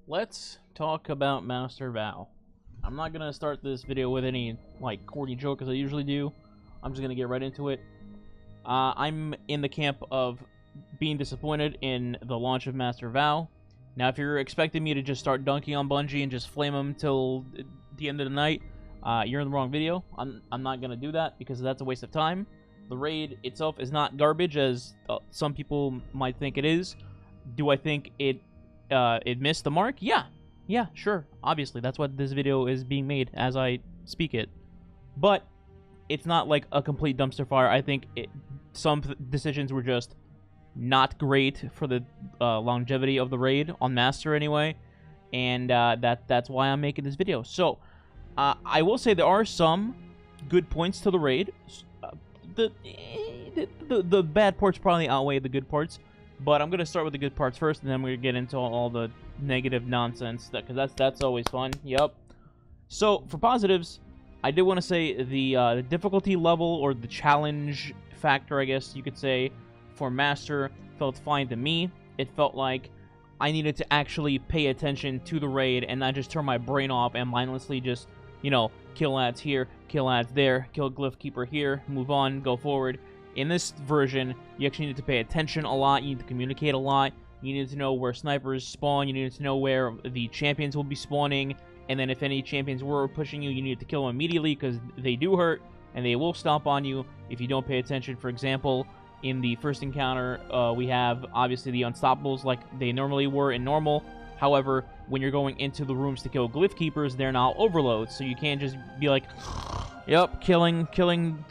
let's talk about Master Val. I'm not gonna start this video with any like corny joke as I usually do. I'm just gonna get right into it. I'm in the camp of being disappointed in the launch of Master Val. Now, if you're expecting me to just start dunking on Bungie and just flame them till the end of the night, you're in the wrong video. I'm not gonna do that because that's a waste of time. The raid itself is not garbage as some people might think it is. Do I think it missed the mark? Yeah, sure. Obviously, that's what this video is being made as I speak it. But it's not like a complete dumpster fire. I think some decisions were just not great for the longevity of the raid on Master anyway, and that's why I'm making this video. So I will say there are some good points to the raid. The bad parts probably outweigh the good parts, but I'm gonna start with the good parts first, and then we're gonna get into all the negative nonsense because that's always fun. Yep. So for positives, I did want to say the difficulty level or the challenge factor, I guess you could say, for Master felt fine to me. It felt like I needed to actually pay attention to the raid and not just turn my brain off and mindlessly just, you know, kill ads here, kill ads there, kill Glyph Keeper here, move on, go forward. In this version, you actually need to pay attention a lot, you need to communicate a lot, you need to know where snipers spawn, you need to know where the champions will be spawning, and then if any champions were pushing you, you need to kill them immediately because they do hurt, and they will stomp on you if you don't pay attention. For example, in the first encounter, we have, obviously, the Unstoppables like they normally were in normal. However, when you're going into the rooms to kill Glyph Keepers, they're now overloads, so you can't just be like, yep, killing,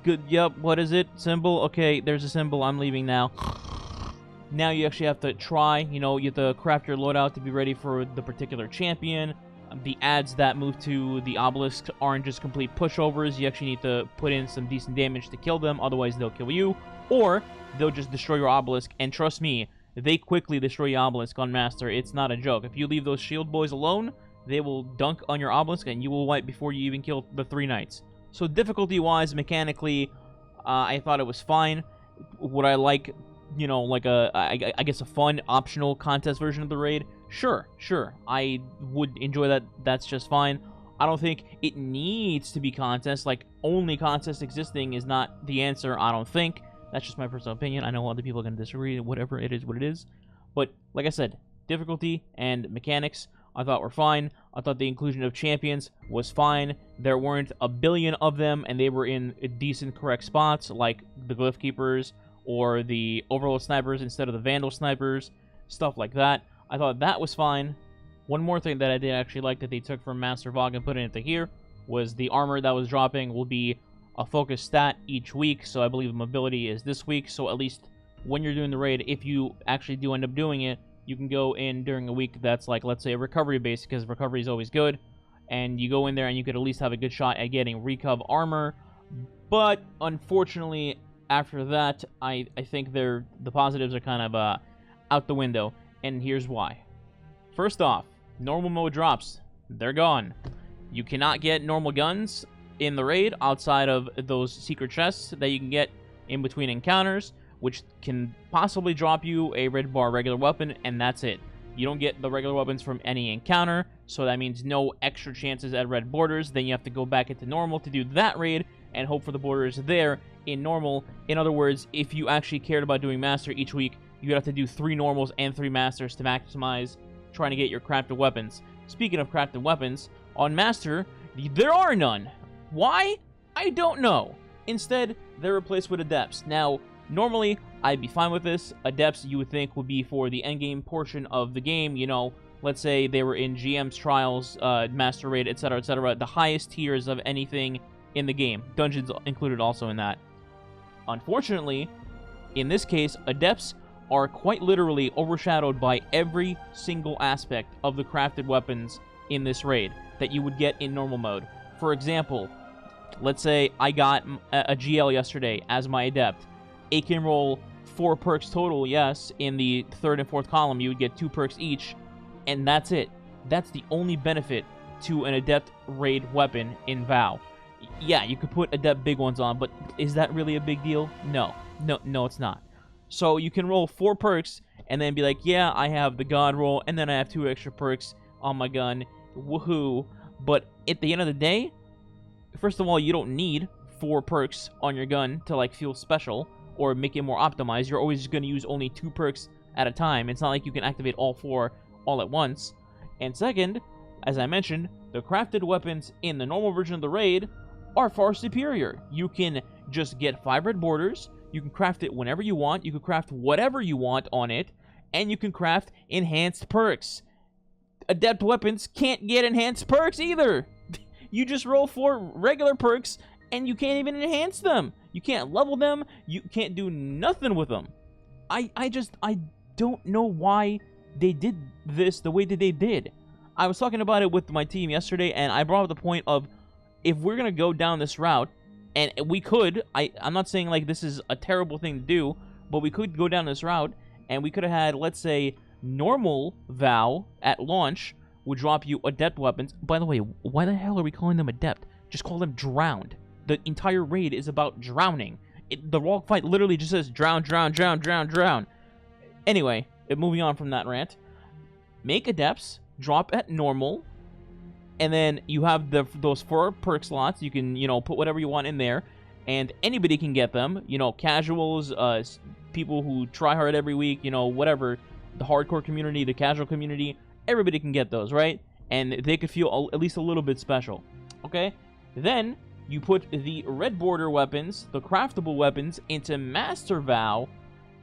good, yep, what is it? Symbol? Okay, there's a symbol, I'm leaving now. Now you actually have to try, you know, you have to craft your loadout to be ready for the particular champion. The ads that move to the obelisks aren't just complete pushovers. You actually need to put in some decent damage to kill them, otherwise they'll kill you. Or they'll just destroy your obelisk, and trust me, they quickly destroy your obelisk on Master. It's not a joke. If you leave those shield boys alone, they will dunk on your obelisk, and you will wipe before you even kill the 3 knights. So difficulty-wise, mechanically, I thought it was fine. Would I like, you know, like I guess a fun, optional contest version of the raid? Sure. I would enjoy that. That's just fine. I don't think it needs to be contest. Like, only contest existing is not the answer, I don't think. That's just my personal opinion. I know other people are going to disagree. Whatever, it is what it is. But, like I said, difficulty and mechanics I thought were fine. I thought the inclusion of champions was fine. There weren't a billion of them, and they were in decent, correct spots, like the Glyph Keepers or the Overload Snipers instead of the Vandal Snipers, stuff like that. I thought that was fine. One more thing that I did actually like that they took from Master Vogue and put it into here was the armor that was dropping will be a focus stat each week, so I believe mobility is this week, so at least when you're doing the raid, if you actually do end up doing it, you can go in during a week that's like, let's say, a recovery base, because recovery is always good, and you go in there and you could at least have a good shot at getting recov armor. But unfortunately, after that, I think the positives are kind of out the window, and here's why. First off, normal mode drops. They're gone. You cannot get normal guns in the raid outside of those secret chests that you can get in between encounters, which can possibly drop you a red bar regular weapon, and that's it. You don't get the regular weapons from any encounter, so that means no extra chances at red borders. Then you have to go back into normal to do that raid and hope for the borders there in normal. In other words, if you actually cared about doing Master each week, you'd have to do 3 normals and 3 Masters to maximize trying to get your crafted weapons. Speaking of crafted weapons, on Master, there are none. Why? I don't know. Instead, they're replaced with Adepts. Now, normally, I'd be fine with this. Adepts, you would think, would be for the endgame portion of the game. You know, let's say they were in GM's Trials, Master Raid, etc., etc., the highest tiers of anything in the game. Dungeons included also in that. Unfortunately, in this case, Adepts are quite literally overshadowed by every single aspect of the crafted weapons in this raid that you would get in normal mode. For example, let's say I got a GL yesterday as my Adept. It can roll 4 perks total, yes. In the 3rd and 4th column, you would get 2 perks each, and that's it. That's the only benefit to an Adept raid weapon in WoW. Yeah, you could put Adept big ones on, but is that really a big deal? No, it's not. So you can roll 4 perks and then be like, yeah, I have the God roll, and then I have 2 extra perks on my gun. Woohoo. But at the end of the day, first of all, you don't need 4 perks on your gun to, like, feel special or make it more optimized. You're always going to use only 2 perks at a time. It's not like you can activate all 4 all at once. And second, as I mentioned, the crafted weapons in the normal version of the raid are far superior. You can just get 5 red borders, you can craft it whenever you want, you can craft whatever you want on it, and you can craft enhanced perks. Adept weapons can't get enhanced perks either. You just roll 4 regular perks, and you can't even enhance them. You can't level them, you can't do nothing with them. I don't know why they did this the way that they did. I was talking about it with my team yesterday, and I brought up the point of, if we're going to go down this route, and we could, I'm not saying like this is a terrible thing to do, but we could go down this route, and we could have had, let's say, normal Vow at launch would drop you adept weapons. By the way, why the hell are we calling them adept? Just call them drowned. The entire raid is about drowning. The Rogue fight literally just says drown, drown, drown, drown, drown. Anyway, moving on from that rant. Make adepts drop at normal, and then you have those 4 perk slots. You can, put whatever you want in there, and anybody can get them. Casuals, people who try hard every week, whatever, the hardcore community, the casual community, everybody can get those, right? And they could feel at least a little bit special, okay? Then you put the red border weapons, the craftable weapons, into Master Vow,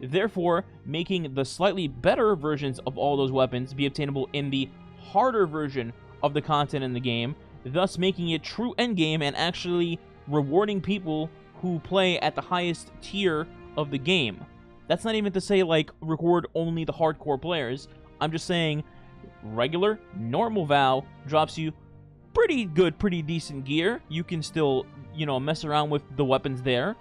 therefore making the slightly better versions of all those weapons be obtainable in the harder version of the content in the game, thus making it true endgame and actually rewarding people who play at the highest tier of the game. That's not even to say, like, reward only the hardcore players. I'm just saying regular, normal Vow drops you pretty good, pretty decent gear. You can still, mess around with the weapons there.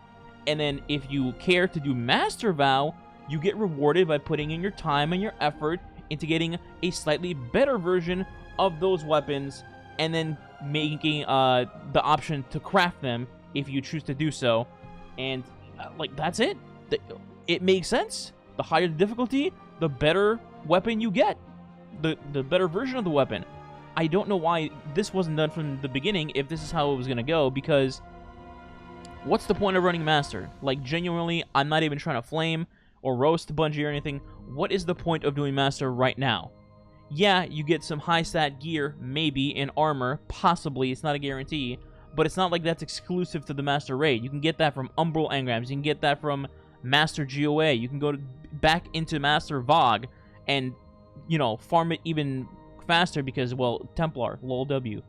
And then if you care to do Master Vow, you get rewarded by putting in your time and your effort into getting a slightly better version of those weapons, and then making the option to craft them if you choose to do so. And that's it. It makes sense. The higher the difficulty, the better weapon you get, the better version of the weapon. I don't know why this wasn't done from the beginning if this is how it was gonna go, because what's the point of running Master? Like, genuinely, I'm not even trying to flame or roast Bungie or anything. What is the point of doing Master right now? Yeah, you get some high stat gear, maybe, in armor, possibly, it's not a guarantee, but it's not like that's exclusive to the Master Raid. You can get that from Umbral Engrams, you can get that from Master GOA, you can go back into Master VOG and, farm it even faster because, well, Templar, lol W.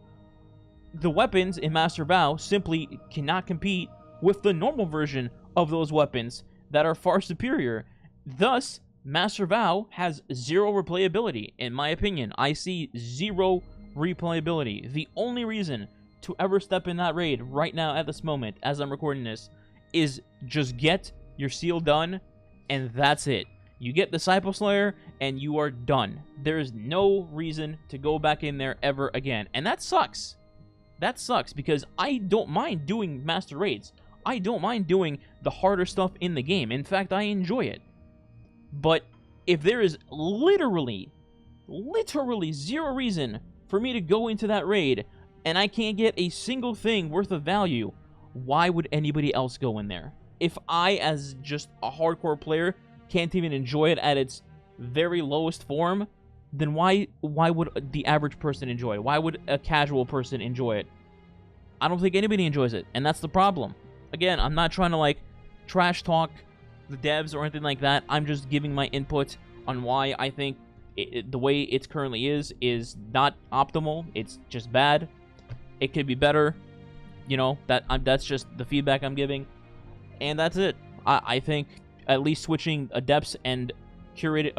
The weapons in Master Vow simply cannot compete with the normal version of those weapons that are far superior. Thus, Master Vow has 0 replayability, in my opinion. I see 0 replayability. The only reason to ever step in that raid right now at this moment, as I'm recording this, is just get your seal done, and that's it. You get Disciple Slayer, and you are done. There is no reason to go back in there ever again, and that sucks. That sucks, because I don't mind doing Master Raids. I don't mind doing the harder stuff in the game. In fact, I enjoy it. But if there is literally 0 reason for me to go into that raid, and I can't get a single thing worth of value, why would anybody else go in there? If I, as just a hardcore player, can't even enjoy it at its very lowest form, then why would the average person enjoy it? Why would a casual person enjoy it? I don't think anybody enjoys it, and that's the problem. Again, I'm not trying to, trash talk the devs or anything like that. I'm just giving my input on why I think the way it currently is not optimal. It's just bad. It could be better. That's just the feedback I'm giving. And that's it. I think at least switching adepts and red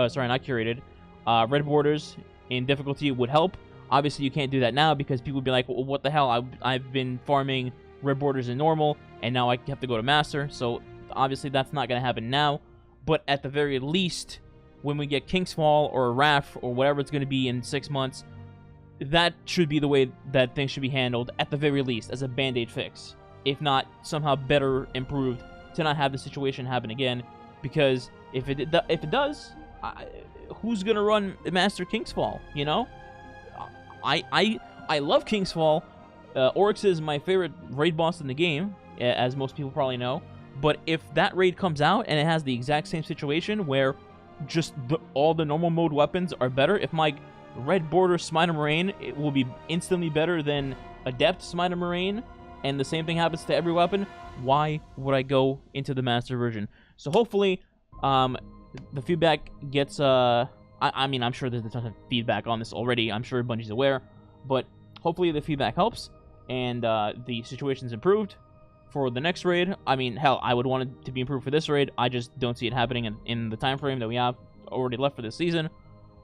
borders in difficulty would help. Obviously, you can't do that now because people would be like, well, what the hell? I've been farming red borders in normal, and now I have to go to Master. So obviously, that's not going to happen now. But at the very least, when we get King's Fall or a RAF or whatever it's going to be in 6 months, that should be the way that things should be handled, at the very least, as a band-aid fix. If not, somehow better improved to not have the situation happen again. Because if it does, who's going to run Master King's Fall, I love King's Fall. Oryx is my favorite raid boss in the game, as most people probably know. But if that raid comes out and it has the exact same situation where just all the normal mode weapons are better, if my Red Border Smite Moraine, it will be instantly better than Adept Smite Moraine, and the same thing happens to every weapon, why would I go into the Master version? So hopefully, the feedback gets, I mean, I'm sure there's a ton of feedback on this already. I'm sure Bungie's aware. But hopefully the feedback helps, and the situation's improved for the next raid. I mean, hell, I would want it to be improved for this raid. I just don't see it happening in the time frame that we have already left for this season.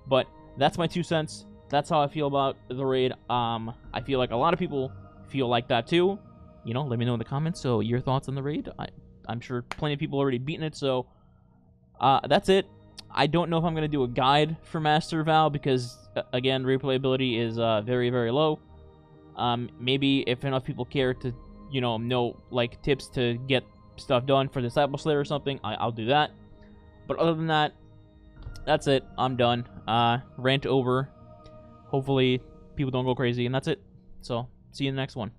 But that's my 2 cents. That's how I feel about the raid. I feel like a lot of people feel like that too. You know, let me know in the comments. So your thoughts on the raid. I'm sure plenty of people already beaten it. So that's it. I don't know if I'm going to do a guide for Master Val because, again, replayability is very, very low. Maybe if enough people care to, you know, like, tips to get stuff done for Disciple Slayer or something, I'll do that. But other than that, that's it. I'm done. Rant over. Hopefully, people don't go crazy, and that's it. So, see you in the next one.